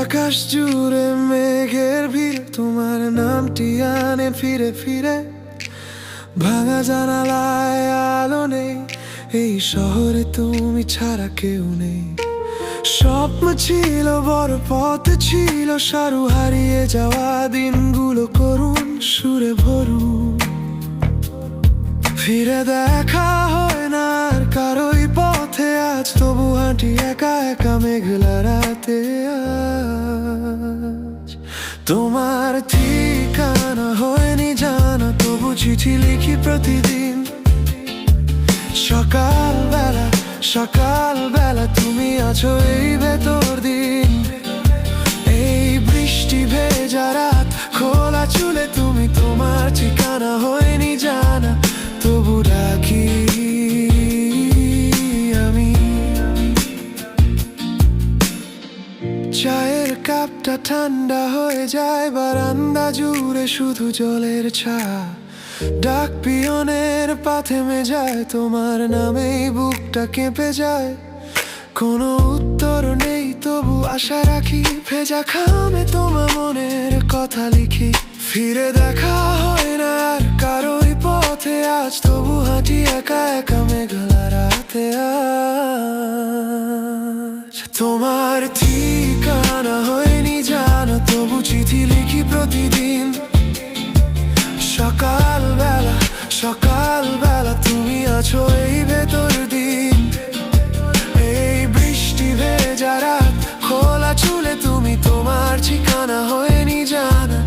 আকাশ জুড়ে মেঘের ভিড়, তোমার নামটি আনে ফিরে ফিরে। ভাঙা জানালায় আলো নেই, এই শহরে তুমি ছাড়া কেউ নেই। স্বপ্ন ছিল বড়, পথ ছিল সরু, হারিয়ে যাওয়া দিনগুলো করুণ সুরে ভরুন। ফিরে দেখা হয় না আর কারোই পথে আজ, তবু হাঁটি একা একা মেঘলা রাতে আজ। তোমার ঠিকানা হয়নি জানা, তবু চিঠি লিখি প্রতিদিন। সকালবেলা সকালবেলা তুমি আছো এই ভেতর দিন। এই বৃষ্টি ভেজা রাত, খোলা চুলে তুমি, তোমার ঠিকানা হয়নি জানা, তবু ডাকি আমি। চায়ের কাপটা ঠান্ডা হয়ে যায়, বারান্দা জুড়ে শুধু জলের ছায়া। ডাক পিয়নের পা থেমে যায়, তোমার নামেই বুকটা কেঁপে যায়। কোনো উত্তর নেই তবু আশা রাখি, ভেজা খামে তোমার মনের কথা লিখি। ফিরে দেখা হয় না আর কারোই পথে আজ, তবু হাঁটি একা একা মেঘলা রাতে আজ। তোমার ঠিকানা হয়নি জানা, তবু চিঠি লিখি প্রতিদিন। সকালবেলা সকালবেলা তুমি আছো এই ভেতর দিন। এই বৃষ্টি ভেজা রাত, খোলা চুলে তুমি, তোমার ঠিকানা হয়নি জানা,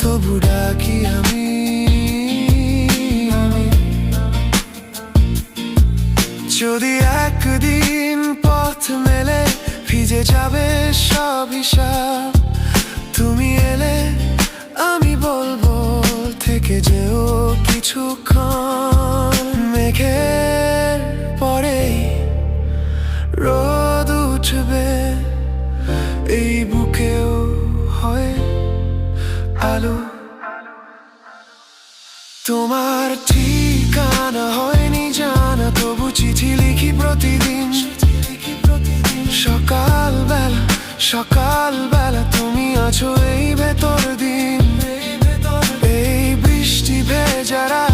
তবু ডাকি আমি। যদি একদিন পথ মেলে, ভিজে যাবে সব হিসাব। তুমি এলে আমি বলবো থেকে যেও কিছুক্ষণ। মেঘের পরেই রোদ উঠবে, এই বুকেও হয় আলো। তোমার ঠিকানা হয়নি জানা, তবু চিঠি লিখি প্রতিদিন। সকালবেলা সকালবেলা তুমি আছো এই ভেতর দিন। এই বৃষ্টি ভেজা রাত,